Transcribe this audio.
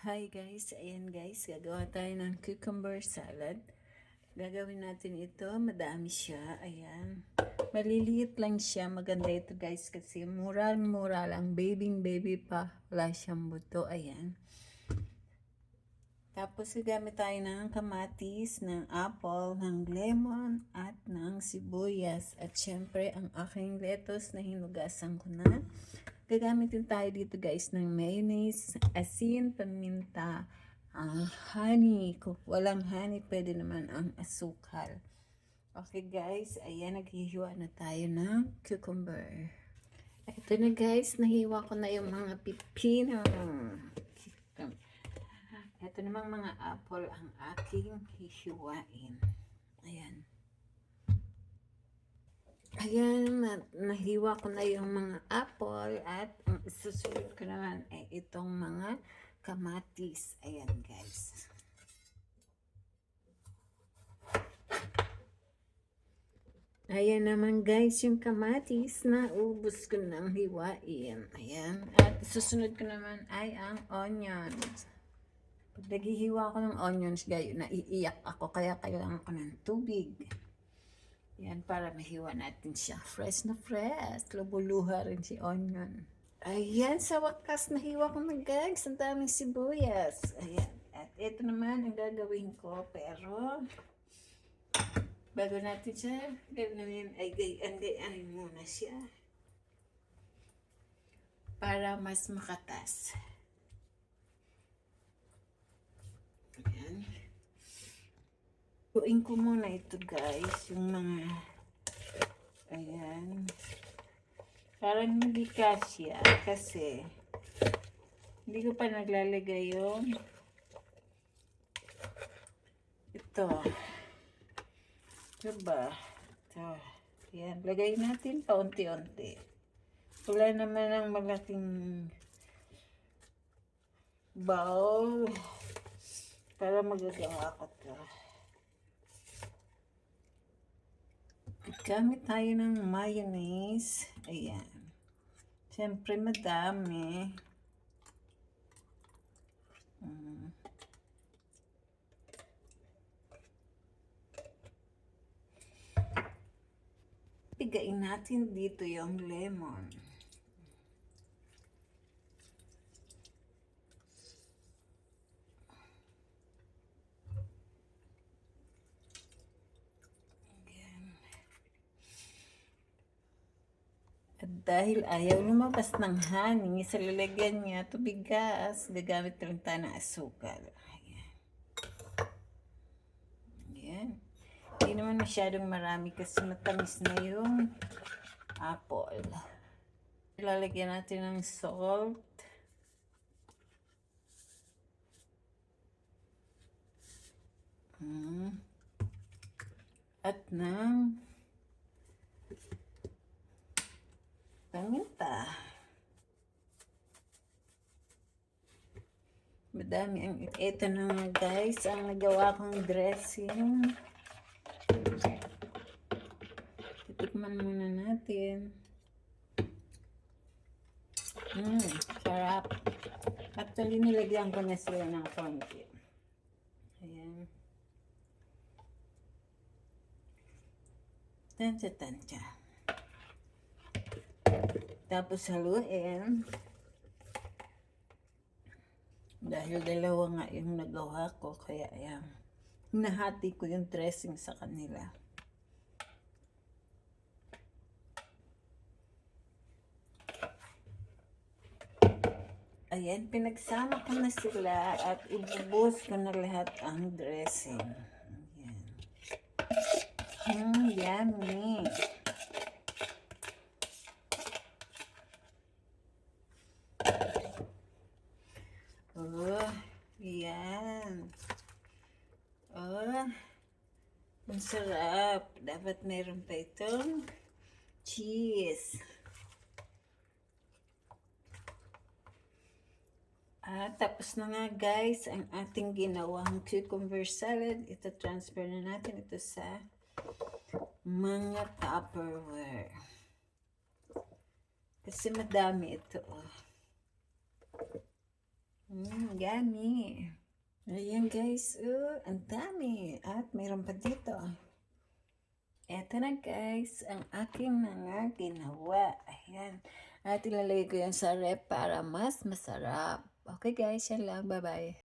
Hi guys, ayan guys, gagawa tayo ng cucumber salad. Gagawin natin ito, madami siya, ayan. Maliliit lang siya, maganda ito guys kasi murang-mura lang, baby pa, wala siyang buto, ayan. Tapos gagamit tayo ng kamatis, ng apple, ng lemon, at ng sibuyas. At syempre, ang aking lettuce na hinugasan ko na. Gagamit din tayo dito guys ng mayonnaise, asin, paminta, honey. Kung walang honey, pwede naman ang asukal. Okay guys, ayan, naghihiwa na tayo ng cucumber. Ito na guys, nahiwa ko na yung mga pipino. Ito namang mga apple ang aking hihiwain. Ayan. Ayan, nahiwa ko na yung mga apple at ang isusunod ko naman ay itong mga kamatis. Ayan guys. Ayan naman guys yung kamatis na ubos ko ng hiwain. Ayan. At susunod ko naman ay ang onions. Pag naghihiwa ko ng onions, gayo, naiiyak ako kaya kailangan ko ng tubig. Yan, para mahiwa natin siya. Fresh na fresh. Lubuluha rin si onion. Ayan, sa wakas nahiwa ko na guys. Ang daming sibuyas. Ayan. At ito naman ang gagawin ko. Pero, bago natin siya gawin, ay gayanin muna siya. Para mas makatas. Ayan. Lutuin ko muna ito guys, yung mga, ayan, parang hindi kasya kasi hindi ko pa naglalagay yung ito, diba, ito, ayan, lagay natin paunti-unti. Wala naman ang malaking bowl para magagawa ko ito. Gamit tayo ng mayonnaise. Ayan. Siyempre, madami. Pigain natin dito yung lemon. At dahil ayaw lumabas ng honey, sa lalagyan niya tubig gas, gagamit rin tayo ng asukal. Ayan. Ayan. Hindi naman masyadong marami kasi matamis na yung apple. Lalagyan natin ng salt. At ng paminta. Madami ang ito na nga guys, ang nagawa kong dressing. Titikman muna natin. Sarap. Actually, nilagyan ko na sila ng konti. Ayan. Tansya. Tapos haluin. Dahil dalawa nga yung nagawa ko, kaya ayan. Nahati ko yung dressing sa kanila. Ayan, pinagsama ko na sila at ibubuhos ko na lahat ang dressing. Ayan. Yummy. Oh, yan. Oh, ang sarap. Dapat meron pa itong cheese. Tapos na nga guys, ang ating ginawang cucumber salad. Ito transfer na natin ito sa mga Tupperware. Kasi madami ito. Yummy. Ayan guys, ang dami. At mayroon pa dito. Eto na guys, ang aking mga ginawa. Ayan. At ilalagay ko yan sa rep para mas masarap. Okay guys, yan lang. Bye-bye.